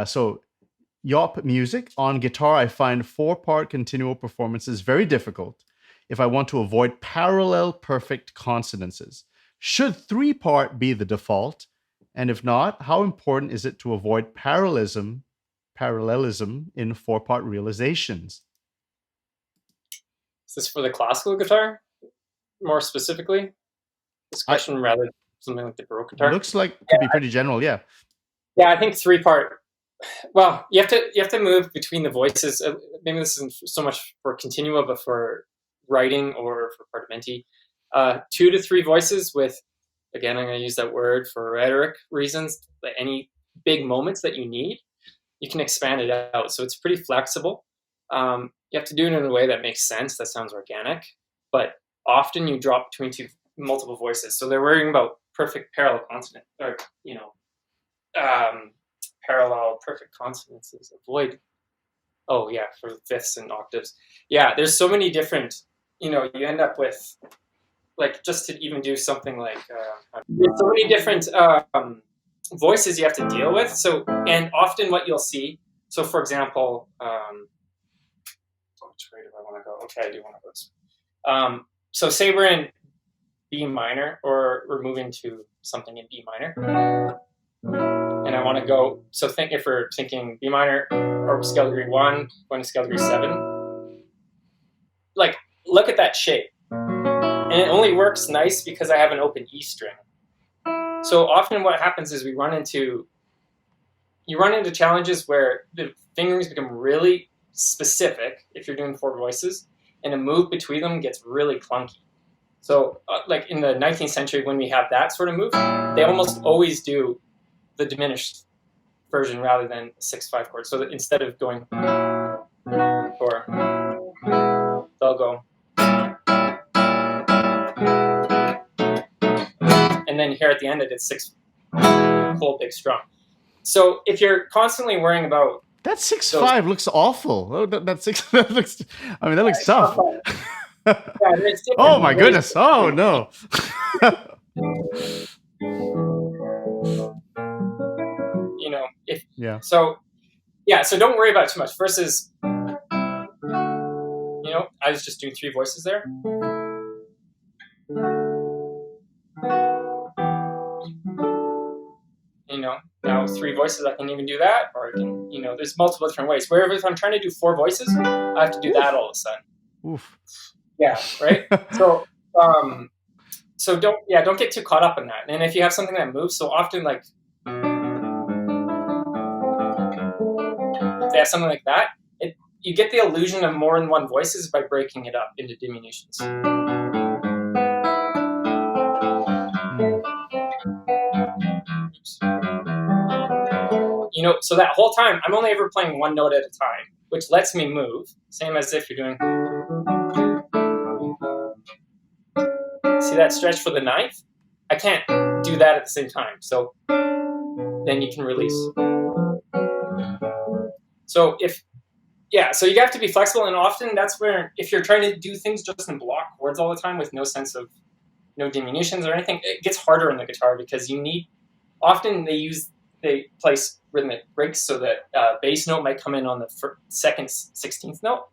So Yop music on guitar, I find four-part continual performances very difficult if I want to avoid parallel perfect consonances. Should three-part be the default? And if not, how important is it to avoid parallelism in four-part realizations? Is this for the classical guitar more specifically? This I question rather than something like the Baroque guitar? looks like could be pretty general, yeah. Yeah, I think three part. Well, you have to move between the voices. Maybe this isn't so much for continua, but for writing or for partimenti. Two to three voices with, again, I'm going to use that word for rhetoric reasons. Any big moments that you need, you can expand it out. So it's pretty flexible. You have to do it in a way that makes sense, that sounds organic. But often you drop between two multiple voices. So they're worrying about perfect parallel consonant, or um, parallel perfect consonants is avoid. Oh yeah, for fifths and octaves. Yeah, there's so many different. You end up with, like, just to even do something like there's so many different voices you have to deal with. So, and often what you'll see. So for example, which way do I want to go? Okay, I do want to go this way. So say we're in B minor, or we're moving to something in B minor, and I want to go. So think, if we're thinking B minor or scale degree 1, going to scale degree 7, like, look at that shape. And it only works nice because I have an open E string. So often what happens is you run into challenges where the fingerings become really specific if you're doing four voices, and a move between them gets really clunky. So like in the 19th century, when we have that sort of move, they almost always do the diminished version rather than 6/5 chord. So that instead of going four, they'll go. And then here at the end, it's 6 whole big strum. So if you're constantly worrying about that 6/5 looks awful. Oh, that six. That looks. I mean, that looks tough. Oh my goodness! Oh no! If yeah. So yeah, so don't worry about it too much. Versus, I was just doing three voices there. Now with three voices, I can even do that, or I can, there's multiple different ways. Wherever if I'm trying to do four voices, I have to do that all of a sudden. Oof. Yeah, right. So don't get too caught up in that. And if you have something that moves, so often, like, if they have something like that, you get the illusion of more than one voices by breaking it up into diminutions. So that whole time, I'm only ever playing one note at a time, which lets me move. Same as if you're doing. See that stretch for the ninth? I can't do that at the same time. So then you can release. So so you have to be flexible, and often that's where, if you're trying to do things just in block chords all the time with no sense of no diminutions or anything, it gets harder on the guitar because often they place rhythmic breaks so that bass note might come in on the second 16th note.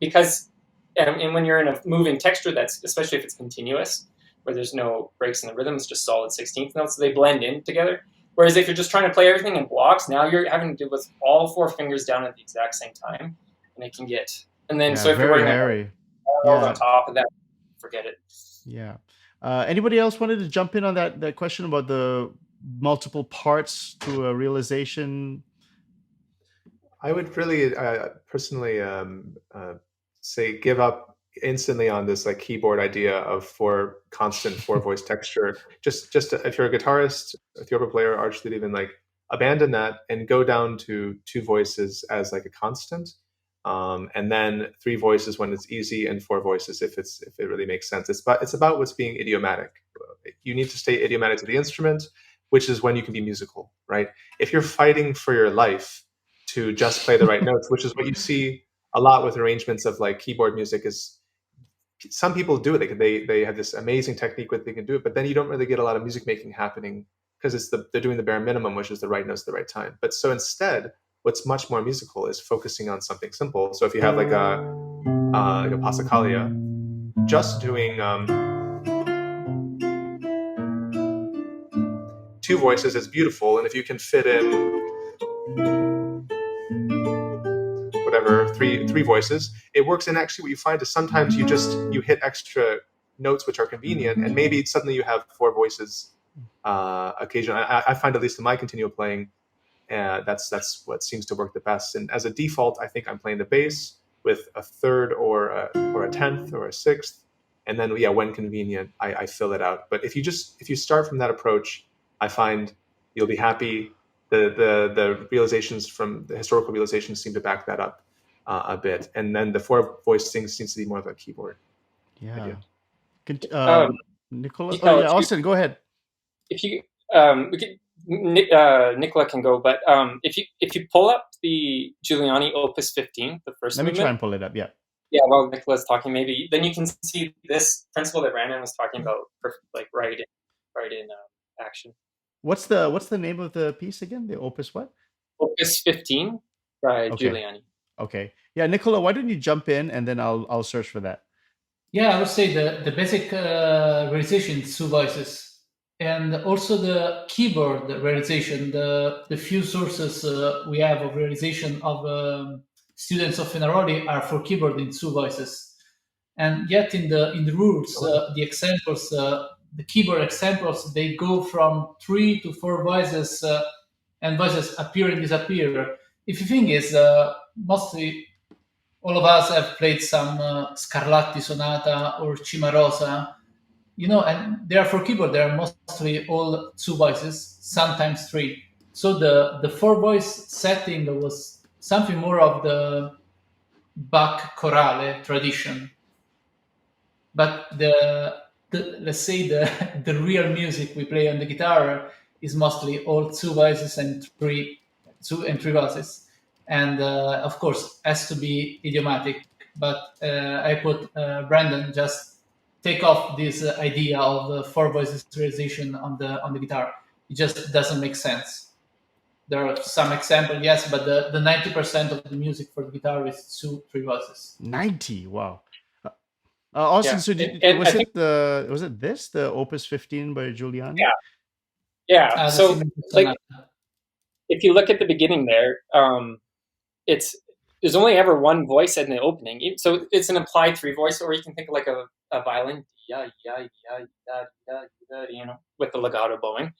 Because and when you're in a moving texture, that's, especially if it's continuous, where there's no breaks in the rhythm, it's just solid 16th notes, so they blend in together. Whereas if you're just trying to play everything in blocks, now you're having to do with all four fingers down at the exact same time, and it can get. And then so if you're hairy. On top of that, forget it. Yeah. Anybody else wanted to jump in on that question about the multiple parts to a realization? I would really personally say give up instantly on this like keyboard idea of constant four voice texture. Just if you're a guitarist, a theorbo player, archflute, even, like, abandon that and go down to two voices as like a constant. And then three voices when it's easy, and four voices if it really makes sense. It's about what's being idiomatic. You need to stay idiomatic to the instrument, which is when you can be musical, right? If you're fighting for your life to just play the right notes, which is what you see a lot with arrangements of like keyboard music, is some people do it. They have this amazing technique where they can do it, but then you don't really get a lot of music making happening because they're doing the bare minimum, which is the right notes at the right time. But so instead, what's much more musical is focusing on something simple. So if you have like a passacaglia, just doing two voices is beautiful, and if you can fit in whatever three voices, it works. And actually, what you find is sometimes you hit extra notes which are convenient, and maybe suddenly you have four voices. Occasionally, I find, at least in my continuo playing, that's what seems to work the best. And as a default, I think I'm playing the bass with a third or a tenth or a sixth, and then when convenient, I fill it out. But if you start from that approach, I find you'll be happy. The realizations from the historical realizations seem to back that up a bit, and then the four voice thing seems to be more of a keyboard. Yeah. Nicola? Nicola, Austin, go ahead. If you Nicola can go, but if you pull up the Giuliani Opus 15, the first movement. Let me try and pull it up. Yeah. Yeah, while Nicola's talking, maybe then you can see this principle that Brandon was talking about, like right in action. What's the name of the piece again? The Opus what? Opus 15 by Giuliani. Okay. Yeah, Nicola, why don't you jump in and then I'll search for that. Yeah, I would say the basic realization is two voices, and also the keyboard realization. The few sources we have of realization of students of Fenaroli are for keyboard in two voices, and yet in the rules, the examples, the keyboard examples, they go from 3 to 4 voices, and voices appear and disappear. If you think is mostly. All of us have played some Scarlatti Sonata or Cimarosa, and they are for keyboard. They are mostly all two voices, sometimes three. So the four voice setting was something more of the Bach chorale tradition. But let's say the real music we play on the guitar is mostly all two voices and two and three voices. And of course, has to be idiomatic. But I put Brandon just take off this idea of four voices realization on the guitar. It just doesn't make sense. There are some examples, yes, but the 90% of the music for the guitar is 2-3 voices. 90, wow. Austin, so was it the Opus 15 by Giuliani? Yeah. So like, if you look at the beginning there, there's only ever one voice in the opening, so it's an implied three voice, or you can think of like a violin, with the legato bowing,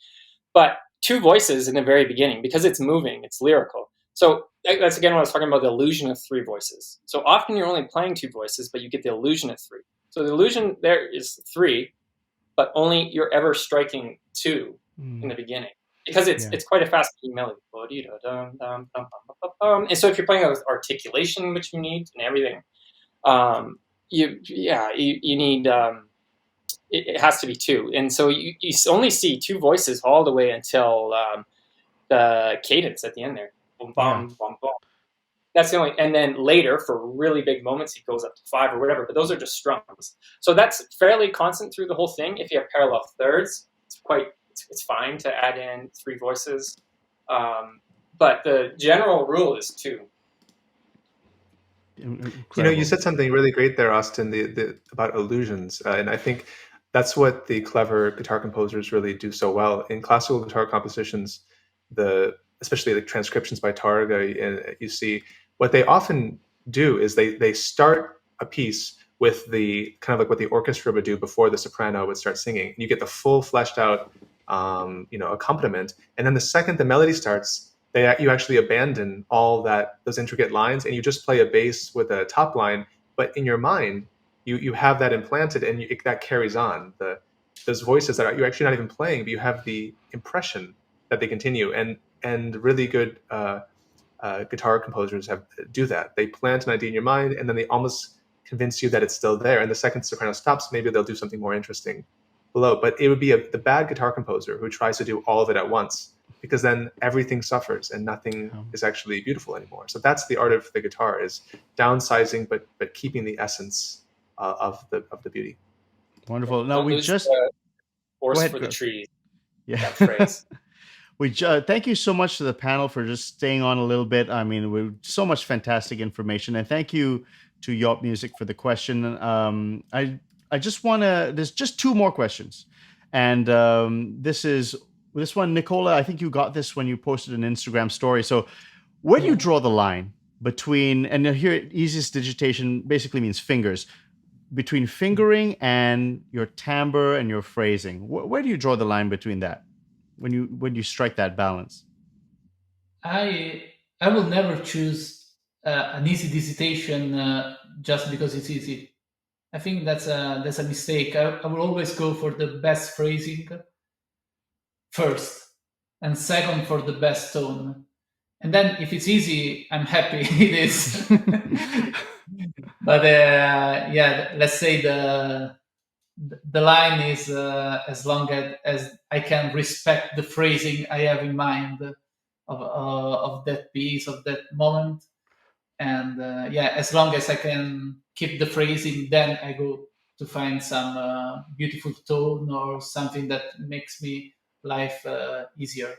but two voices in the very beginning because it's moving, it's lyrical. So that's again what I was talking about, the illusion of three voices. So often you're only playing two voices, but you get the illusion of three. So the illusion there is three, but only you're ever striking two in the beginning. Because it's quite a fast-beating melody. And so if you're playing with articulation, which you need, and everything, you need, it has to be two. And so you only see two voices all the way until the cadence at the end there. Boom, bum, bum, bum. That's the only, and then later for really big moments, it goes up to 5 or whatever, but those are just strums. So that's fairly constant through the whole thing. If you have parallel thirds, it's fine to add in three voices, but the general rule is two. Incredible. You said something really great there, Austin, about illusions, and I think that's what the clever guitar composers really do so well in classical guitar compositions. Especially the transcriptions by Targa, and you see what they often do is they start a piece with the kind of like what the orchestra would do before the soprano would start singing. You get the full fleshed out accompaniment, and then the second the melody starts, you actually abandon all those intricate lines, and you just play a bass with a top line. But in your mind, you have that implanted, and that carries on. Those voices that you're actually not even playing, but you have the impression that they continue. And really good guitar composers do that. They plant an idea in your mind, and then they almost convince you that it's still there. And the second soprano stops, maybe they'll do something more interesting below. But it would be the bad guitar composer who tries to do all of it at once, because then everything suffers and nothing is actually beautiful anymore. So that's the art of the guitar, is downsizing but keeping the essence of the beauty. Wonderful. Now we just forest for the trees. Yeah. that phrase. Thank you so much to the panel for just staying on a little bit. I mean, so much fantastic information, and thank you to Yop Music for the question. I just want to. There's just two more questions, and this one, Nicola. I think you got this when you posted an Instagram story. So, where do you draw the line between? And here, easiest digitation basically means fingers. Between fingering and your timbre and your phrasing, where do you draw the line between that? When you strike that balance? I will never choose an easy dissertation just because it's easy. I think that's a mistake. I will always go for the best phrasing first, and second for the best tone. And then if it's easy, I'm happy it is. But yeah, let's say the line is as long as I can respect the phrasing I have in mind of that piece, of that moment. And yeah, as long as I can keep the phrasing, then I go to find some beautiful tone or something that makes me life easier.